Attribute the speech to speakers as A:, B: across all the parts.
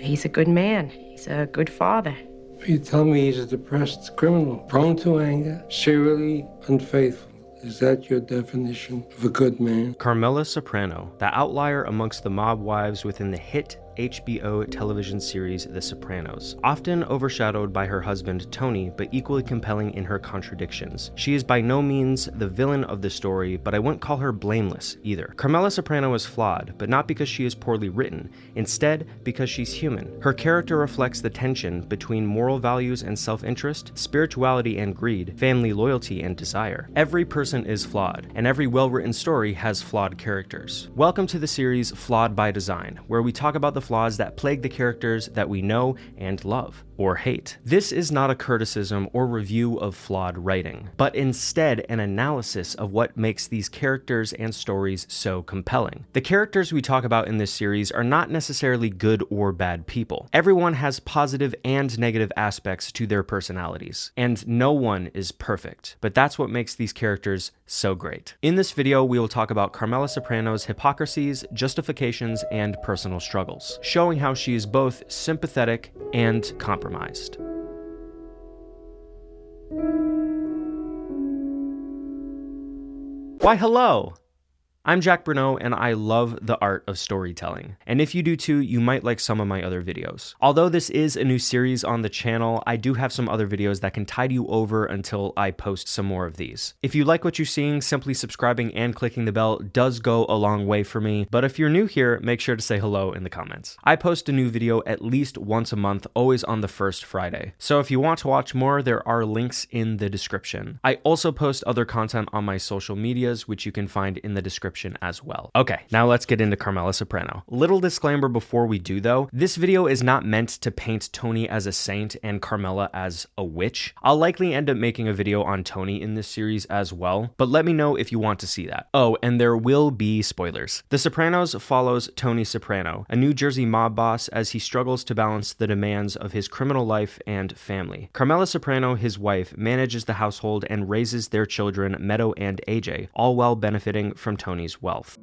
A: He's a good man. He's a good father.
B: You tell me he's a depressed criminal, prone to anger, serially unfaithful. Is that your definition of a good man?
C: Carmela Soprano, the outlier amongst the mob wives within the hit HBO television series The Sopranos, often overshadowed by her husband Tony, but equally compelling in her contradictions. She is by no means the villain of the story, but I wouldn't call her blameless either. Carmela Soprano is flawed, but not because she is poorly written, instead because she's human. Her character reflects the tension between moral values and self-interest, spirituality and greed, family loyalty and desire. Every person is flawed, and every well-written story has flawed characters. Welcome to the series Flawed by Design, where we talk about the flaws that plague the characters that we know and love, or hate. This is not a criticism or review of flawed writing, but instead an analysis of what makes these characters and stories so compelling. The characters we talk about in this series are not necessarily good or bad people. Everyone has positive and negative aspects to their personalities, and no one is perfect, but that's what makes these characters so great. In this video, we will talk about Carmela Soprano's hypocrisies, justifications, and personal struggles, showing how she is both sympathetic and compromised. Why, hello! I'm Jack Brunót, and I love the art of storytelling. And if you do too, you might like some of my other videos. Although this is a new series on the channel, I do have some other videos that can tide you over until I post some more of these. If you like what you're seeing, simply subscribing and clicking the bell does go a long way for me. But if you're new here, make sure to say hello in the comments. I post a new video at least once a month, always on the first Friday. So if you want to watch more, there are links in the description. I also post other content on my social medias, which you can find in the description as well. Okay, now let's get into Carmela Soprano. Little disclaimer before we do though, this video is not meant to paint Tony as a saint and Carmela as a witch. I'll likely end up making a video on Tony in this series as well, but let me know if you want to see that. Oh, and there will be spoilers. The Sopranos follows Tony Soprano, a New Jersey mob boss, as he struggles to balance the demands of his criminal life and family. Carmela Soprano, his wife, manages the household and raises their children, Meadow and AJ, all while benefiting from Tony's wealth.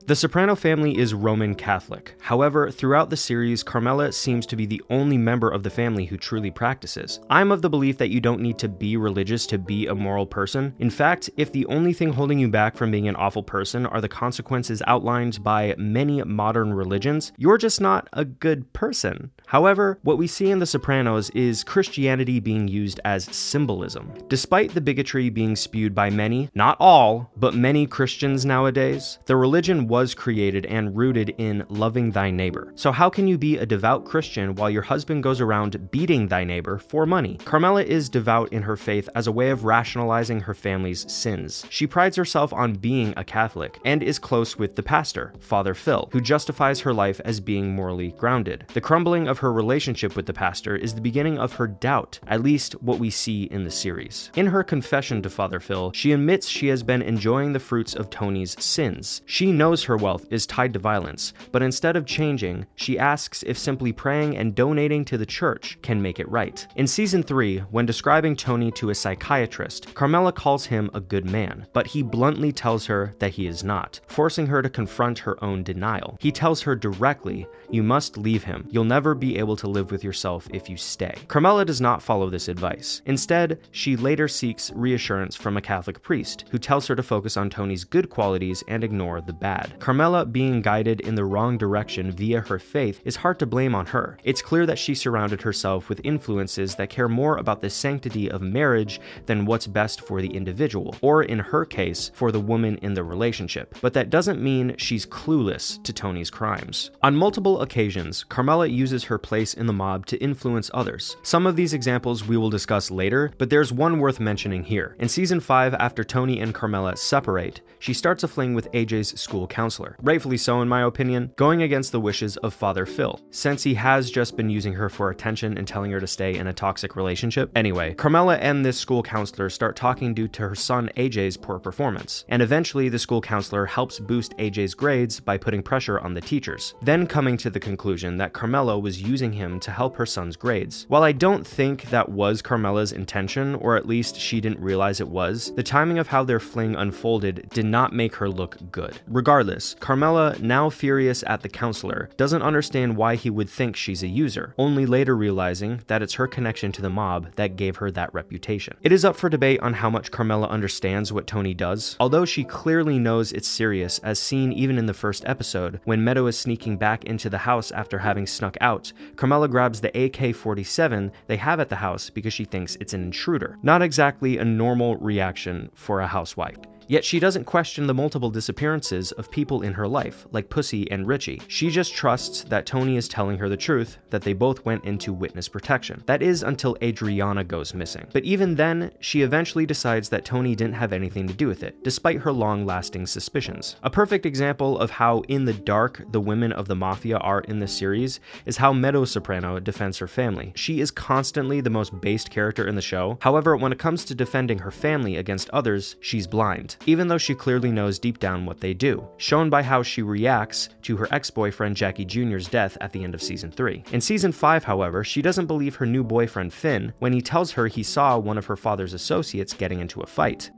C: The Soprano family is Roman Catholic. However, throughout the series, Carmela seems to be the only member of the family who truly practices. I'm of the belief that you don't need to be religious to be a moral person. In fact, if the only thing holding you back from being an awful person are the consequences outlined by many modern religions, you're just not a good person. However, what we see in The Sopranos is Christianity being used as symbolism. Despite the bigotry being spewed by many, not all, but many Christians nowadays, the religion was created and rooted in loving thy neighbor. So how can you be a devout Christian while your husband goes around beating thy neighbor for money? Carmela is devout in her faith as a way of rationalizing her family's sins. She prides herself on being a Catholic and is close with the pastor, Father Phil, who justifies her life as being morally grounded. The crumbling of her relationship with the pastor is the beginning of her doubt, at least what we see in the series. In her confession to Father Phil, she admits she has been enjoying the fruits of Tony's sins. She knows her wealth is tied to violence, but instead of changing, she asks if simply praying and donating to the church can make it right. In season 3, when describing Tony to a psychiatrist, Carmela calls him a good man, but he bluntly tells her that he is not, forcing her to confront her own denial. He tells her directly, "You must leave him. You'll never be able to live with yourself if you stay." Carmela does not follow this advice. Instead, she later seeks reassurance from a Catholic priest, who tells her to focus on Tony's good qualities and ignore the bad. Carmela being guided in the wrong direction via her faith is hard to blame on her. It's clear that she surrounded herself with influences that care more about the sanctity of marriage than what's best for the individual, or in her case, for the woman in the relationship. But that doesn't mean she's clueless to Tony's crimes. On multiple occasions, Carmela uses her place in the mob to influence others. Some of these examples we will discuss later, but there's one worth mentioning here. In season 5, after Tony and Carmela separate, she starts a fling with AJ's school counselor. Rightfully so in my opinion, going against the wishes of Father Phil, since he has just been using her for attention and telling her to stay in a toxic relationship. Anyway, Carmela and this school counselor start talking due to her son AJ's poor performance, and eventually the school counselor helps boost AJ's grades by putting pressure on the teachers, then coming to the conclusion that Carmela was using him to help her son's grades. While I don't think that was Carmela's intention, or at least she didn't realize it was, the timing of how their fling unfolded did not make her look good. Regardless, this, Carmela, now furious at the counselor, doesn't understand why he would think she's a user, only later realizing that it's her connection to the mob that gave her that reputation. It is up for debate on how much Carmela understands what Tony does, although she clearly knows it's serious, as seen even in the first episode. When Meadow is sneaking back into the house after having snuck out, Carmela grabs the AK-47 they have at the house because she thinks it's an intruder. Not exactly a normal reaction for a housewife. Yet she doesn't question the multiple disappearances of people in her life, like Pussy and Richie. She just trusts that Tony is telling her the truth, that they both went into witness protection. That is until Adriana goes missing. But even then, she eventually decides that Tony didn't have anything to do with it, despite her long-lasting suspicions. A perfect example of how in the dark the women of the mafia are in this series is how Meadow Soprano defends her family. She is constantly the most based character in the show. However, when it comes to defending her family against others, she's blind, even though she clearly knows deep down what they do, shown by how she reacts to her ex-boyfriend Jackie Jr.'s death at the end of Season 3. In Season 5, however, she doesn't believe her new boyfriend Finn when he tells her he saw one of her father's associates getting into a fight.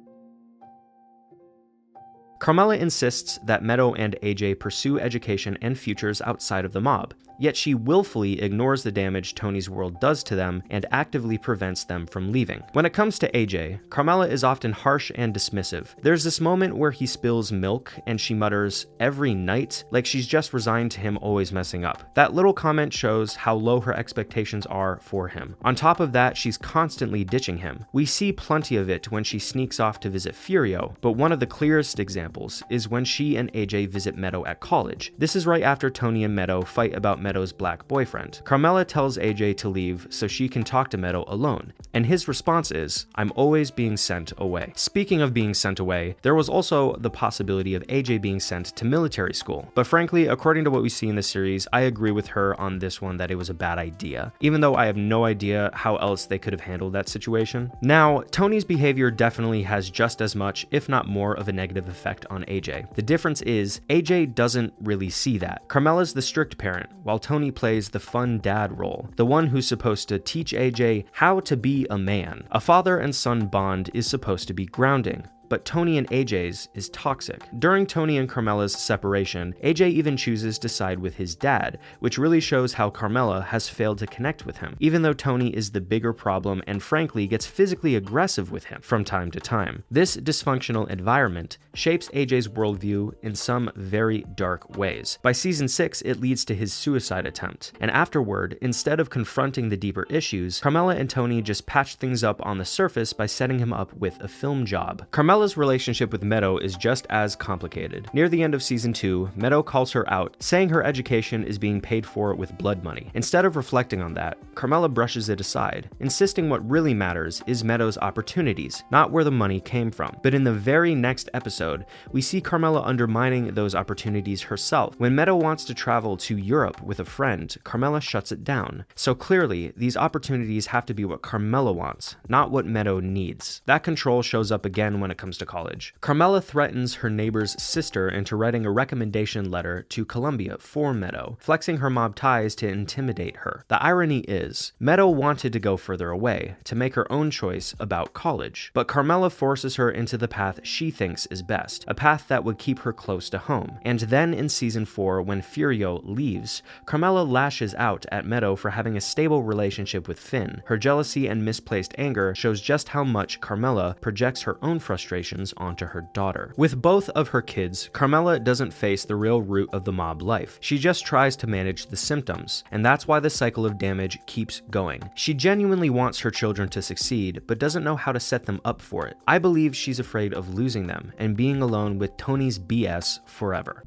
C: Carmela insists that Meadow and AJ pursue education and futures outside of the mob, yet she willfully ignores the damage Tony's world does to them and actively prevents them from leaving. When it comes to AJ, Carmela is often harsh and dismissive. There's this moment where he spills milk and she mutters, "every night," like she's just resigned to him always messing up. That little comment shows how low her expectations are for him. On top of that, she's constantly ditching him. We see plenty of it when she sneaks off to visit Furio, but one of the clearest examples is when she and AJ visit Meadow at college. This is right after Tony and Meadow fight about Meadow's black boyfriend. Carmela tells AJ to leave so she can talk to Meadow alone, and his response is, "I'm always being sent away." Speaking of being sent away, there was also the possibility of AJ being sent to military school, but frankly, according to what we see in the series, I agree with her on this one that it was a bad idea, even though I have no idea how else they could have handled that situation. Now, Tony's behavior definitely has just as much, if not more, of a negative effect on AJ. The difference is, AJ doesn't really see that. Carmela's the strict parent, while Tony plays the fun dad role, the one who's supposed to teach AJ how to be a man. A father and son bond is supposed to be grounding, but Tony and AJ's is toxic. During Tony and Carmela's separation, AJ even chooses to side with his dad, which really shows how Carmela has failed to connect with him, even though Tony is the bigger problem and frankly gets physically aggressive with him from time to time. This dysfunctional environment shapes AJ's worldview in some very dark ways. By Season 6, it leads to his suicide attempt, and afterward, instead of confronting the deeper issues, Carmela and Tony just patch things up on the surface by setting him up with a film job. Carmela's relationship with Meadow is just as complicated. Near the end of Season 2, Meadow calls her out, saying her education is being paid for with blood money. Instead of reflecting on that, Carmela brushes it aside, insisting what really matters is Meadow's opportunities, not where the money came from. But in the very next episode, we see Carmela undermining those opportunities herself. When Meadow wants to travel to Europe with a friend, Carmela shuts it down. So clearly, these opportunities have to be what Carmela wants, not what Meadow needs. That control shows up again when it comes to college. Carmela threatens her neighbor's sister into writing a recommendation letter to Columbia for Meadow, flexing her mob ties to intimidate her. The irony is, Meadow wanted to go further away, to make her own choice about college, but Carmela forces her into the path she thinks is best, a path that would keep her close to home. And then in Season 4, when Furio leaves, Carmela lashes out at Meadow for having a stable relationship with Finn. Her jealousy and misplaced anger shows just how much Carmela projects her own frustrations onto her daughter. With both of her kids, Carmela doesn't face the real root of the mob life. She just tries to manage the symptoms, and that's why the cycle of damage keeps going. She genuinely wants her children to succeed, but doesn't know how to set them up for it. I believe she's afraid of losing them and being alone with Tony's BS forever.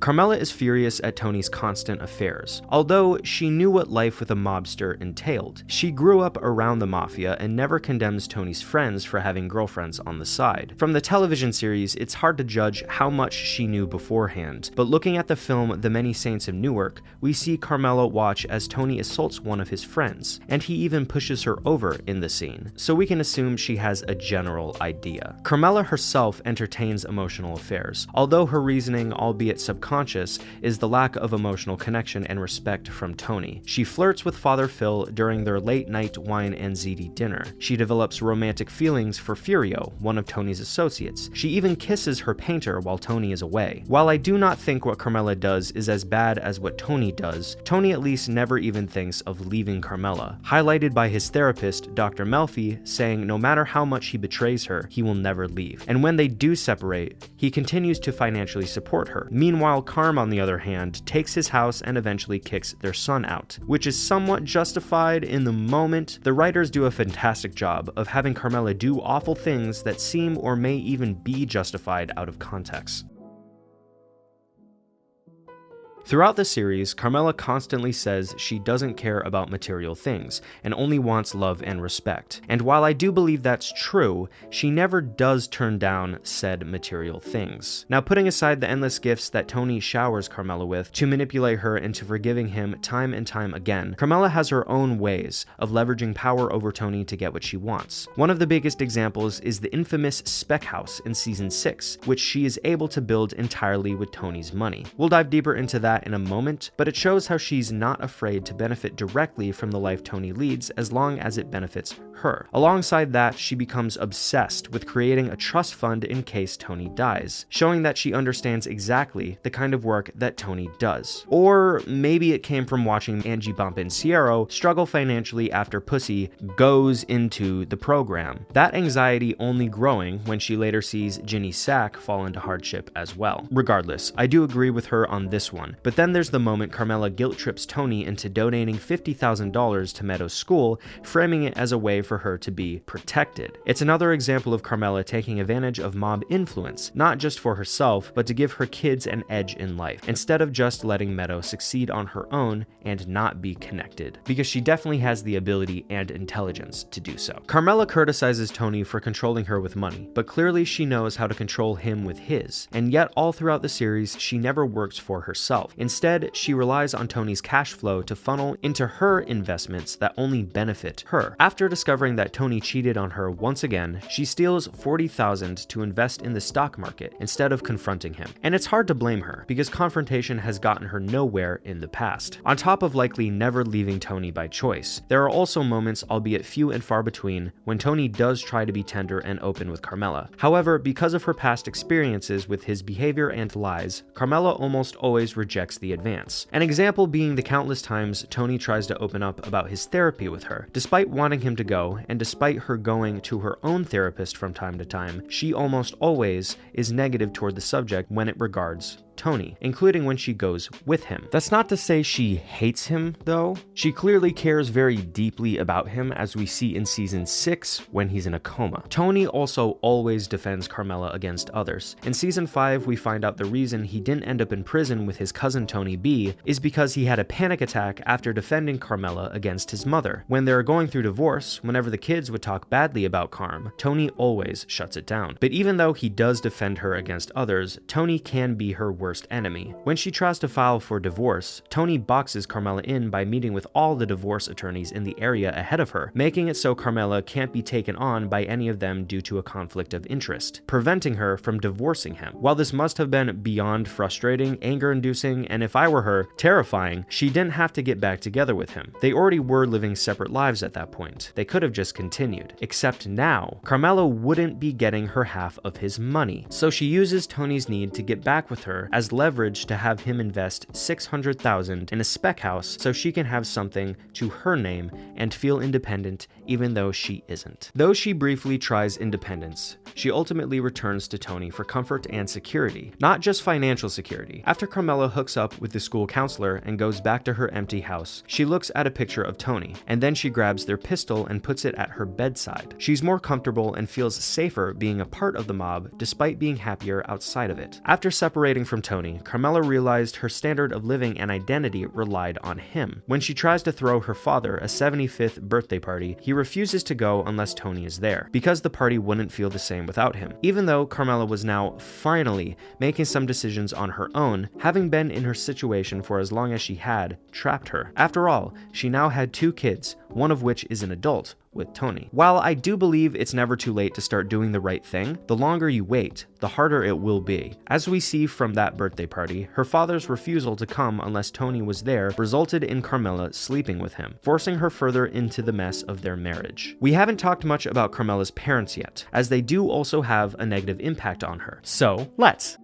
C: Carmela is furious at Tony's constant affairs. Although she knew what life with a mobster entailed, she grew up around the mafia and never condemns Tony's friends for having girlfriends on the side. From the television series, it's hard to judge how much she knew beforehand, but looking at the film The Many Saints of Newark, we see Carmela watch as Tony assaults one of his friends, and he even pushes her over in the scene, so we can assume she has a general idea. Carmela herself entertains emotional affairs, although her reasoning, albeit subconscious, subconscious is the lack of emotional connection and respect from Tony. She flirts with Father Phil during their late-night wine and ziti dinner. She develops romantic feelings for Furio, one of Tony's associates. She even kisses her painter while Tony is away. While I do not think what Carmela does is as bad as what Tony does, Tony at least never even thinks of leaving Carmela, highlighted by his therapist, Dr. Melfi, saying no matter how much he betrays her, he will never leave. And when they do separate, he continues to financially support her. Meanwhile, Carm, on the other hand, takes his house and eventually kicks their son out, which is somewhat justified in the moment. The writers do a fantastic job of having Carmela do awful things that seem or may even be justified out of context. Throughout the series, Carmela constantly says she doesn't care about material things and only wants love and respect. And while I do believe that's true, she never does turn down said material things. Now, putting aside the endless gifts that Tony showers Carmela with to manipulate her into forgiving him time and time again, Carmela has her own ways of leveraging power over Tony to get what she wants. One of the biggest examples is the infamous spec house in season 6, which she is able to build entirely with Tony's money. We'll dive deeper into that in a moment, but it shows how she's not afraid to benefit directly from the life Tony leads as long as it benefits her. Alongside that, she becomes obsessed with creating a trust fund in case Tony dies, showing that she understands exactly the kind of work that Tony does. Or maybe it came from watching Angie Bompensiero struggle financially after Pussy goes into the program. That anxiety only growing when she later sees Ginny Sack fall into hardship as well. Regardless, I do agree with her on this one, but then there's the moment Carmela guilt trips Tony into donating $50,000 to Meadow's school, framing it as a way for her to be protected. It's another example of Carmela taking advantage of mob influence, not just for herself, but to give her kids an edge in life, instead of just letting Meadow succeed on her own and not be connected, because she definitely has the ability and intelligence to do so. Carmela criticizes Tony for controlling her with money, but clearly she knows how to control him with his, and yet all throughout the series, she never works for herself. Instead, she relies on Tony's cash flow to funnel into her investments that only benefit her. After discovering that Tony cheated on her once again, she steals $40,000 to invest in the stock market instead of confronting him. And it's hard to blame her, because confrontation has gotten her nowhere in the past. On top of likely never leaving Tony by choice, there are also moments, albeit few and far between, when Tony does try to be tender and open with Carmela. However, because of her past experiences with his behavior and lies, Carmela almost always rejects the advance. An example being the countless times Tony tries to open up about his therapy with her. Despite wanting him to go, and despite her going to her own therapist from time to time, she almost always is negative toward the subject when it regards Tony, including when she goes with him. That's not to say she hates him, though. She clearly cares very deeply about him, as we see in season 6 when he's in a coma. Tony also always defends Carmela against others. In season 5, we find out the reason he didn't end up in prison with his cousin Tony B is because he had a panic attack after defending Carmela against his mother. When they're going through divorce, whenever the kids would talk badly about Carm, Tony always shuts it down. But even though he does defend her against others, Tony can be her worst enemy. When she tries to file for divorce, Tony boxes Carmela in by meeting with all the divorce attorneys in the area ahead of her, making it so Carmela can't be taken on by any of them due to a conflict of interest, preventing her from divorcing him. While this must have been beyond frustrating, anger-inducing, and if I were her, terrifying, she didn't have to get back together with him. They already were living separate lives at that point. They could have just continued. Except now, Carmela wouldn't be getting her half of his money, so she uses Tony's need to get back with her as leverage to have him invest $600,000 in a spec house so she can have something to her name and feel independent even though she isn't. Though she briefly tries independence, she ultimately returns to Tony for comfort and security, not just financial security. After Carmela hooks up with the school counselor and goes back to her empty house, she looks at a picture of Tony, and then she grabs their pistol and puts it at her bedside. She's more comfortable and feels safer being a part of the mob despite being happier outside of it. After separating from Tony, Carmela realized her standard of living and identity relied on him. When she tries to throw her father a 75th birthday party, he refuses to go unless Tony is there, because the party wouldn't feel the same without him. Even though Carmela was now finally making some decisions on her own, having been in her situation for as long as she had trapped her. After all, she now had 2 kids, one of which is an adult, with Tony. While I do believe it's never too late to start doing the right thing, the longer you wait, the harder it will be. As we see from that birthday party, her father's refusal to come unless Tony was there resulted in Carmela sleeping with him, forcing her further into the mess of their marriage. We haven't talked much about Carmela's parents yet, as they do also have a negative impact on her. So, let's.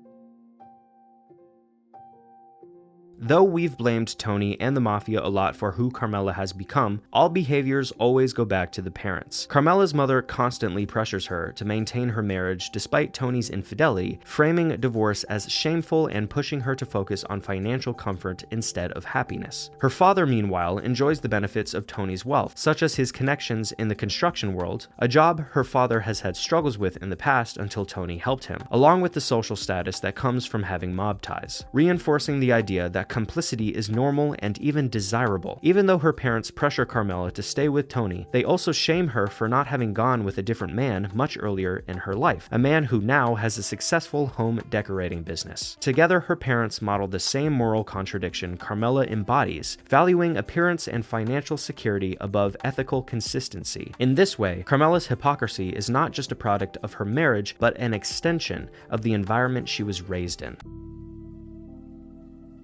C: Though we've blamed Tony and the Mafia a lot for who Carmela has become, all behaviors always go back to the parents. Carmela's mother constantly pressures her to maintain her marriage despite Tony's infidelity, framing divorce as shameful and pushing her to focus on financial comfort instead of happiness. Her father, meanwhile, enjoys the benefits of Tony's wealth, such as his connections in the construction world, a job her father has had struggles with in the past until Tony helped him, along with the social status that comes from having mob ties, reinforcing the idea that complicity is normal and even desirable. Even though her parents pressure Carmela to stay with Tony, they also shame her for not having gone with a different man much earlier in her life, a man who now has a successful home decorating business. Together, her parents model the same moral contradiction Carmela embodies, valuing appearance and financial security above ethical consistency. In this way, Carmela's hypocrisy is not just a product of her marriage, but an extension of the environment she was raised in.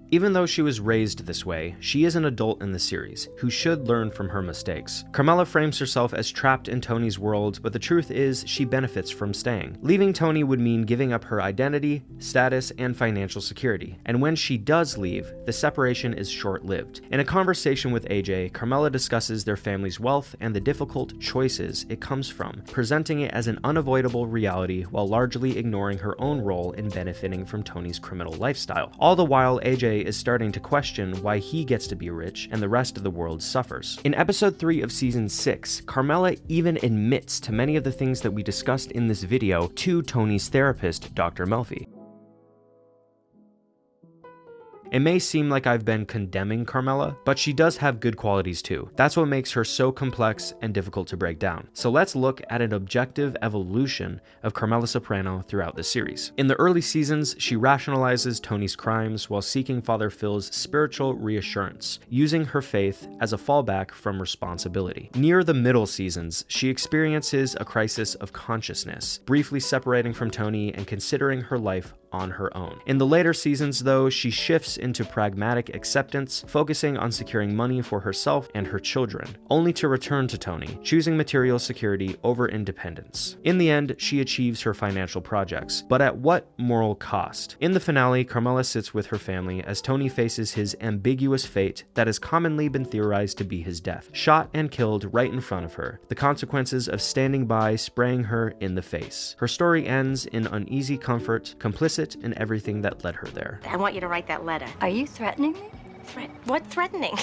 C: Even though she was raised this way, she is an adult in the series, who should learn from her mistakes. Carmela frames herself as trapped in Tony's world, but the truth is she benefits from staying. Leaving Tony would mean giving up her identity, status, and financial security, and when she does leave, the separation is short-lived. In a conversation with AJ, Carmela discusses their family's wealth and the difficult choices it comes from, presenting it as an unavoidable reality while largely ignoring her own role in benefiting from Tony's criminal lifestyle. All the while, AJ is starting to question why he gets to be rich and the rest of the world suffers. In episode 3 of season 6, Carmela even admits to many of the things that we discussed in this video to Tony's therapist, Dr. Melfi. It may seem like I've been condemning Carmela, but she does have good qualities too. That's what makes her so complex and difficult to break down. So let's look at an objective evolution of Carmela Soprano throughout the series. In the early seasons, she rationalizes Tony's crimes while seeking Father Phil's spiritual reassurance, using her faith as a fallback from responsibility. Near the middle seasons, she experiences a crisis of consciousness, briefly separating from Tony and considering her life on her own. In the later seasons, though, she shifts into pragmatic acceptance, focusing on securing money for herself and her children, only to return to Tony, choosing material security over independence. In the end, she achieves her financial projects, but at what moral cost? In the finale, Carmela sits with her family as Tony faces his ambiguous fate that has commonly been theorized to be his death, shot and killed right in front of her, the consequences of standing by spraying her in the face. Her story ends in uneasy comfort, complicit in everything that led her there.
A: I want you to write that letter.
D: Are you threatening me?
A: What threatening?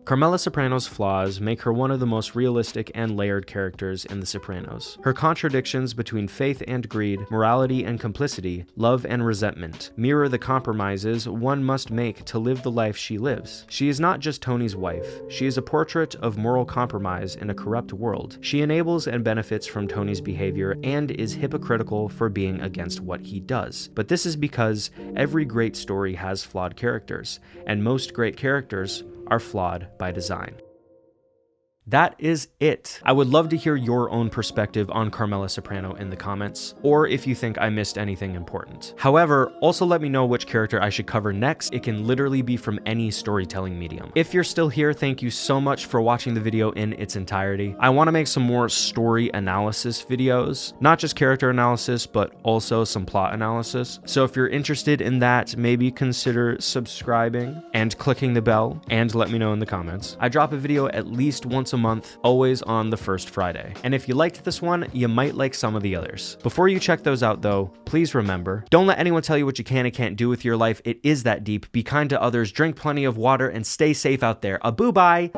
C: Carmela Soprano's flaws make her one of the most realistic and layered characters in The Sopranos. Her contradictions between faith and greed, morality and complicity, love and resentment, mirror the compromises one must make to live the life she lives. She is not just Tony's wife, she is a portrait of moral compromise in a corrupt world. She enables and benefits from Tony's behavior and is hypocritical for being against what he does. But this is because every great story has flawed characters, and most great characters are flawed by design. That is it. I would love to hear your own perspective on Carmela Soprano in the comments, or if you think I missed anything important. However, also let me know which character I should cover next. It can literally be from any storytelling medium. If you're still here, thank you so much for watching the video in its entirety. I want to make some more story analysis videos, not just character analysis, but also some plot analysis. So if you're interested in that, maybe consider subscribing and clicking the bell, and let me know in the comments. I drop a video at least once a month, always on the first Friday. And if you liked this one, you might like some of the others. Before you check those out though, please remember, don't let anyone tell you what you can and can't do with your life. It is that deep. Be kind to others, drink plenty of water, and stay safe out there. A boo bye.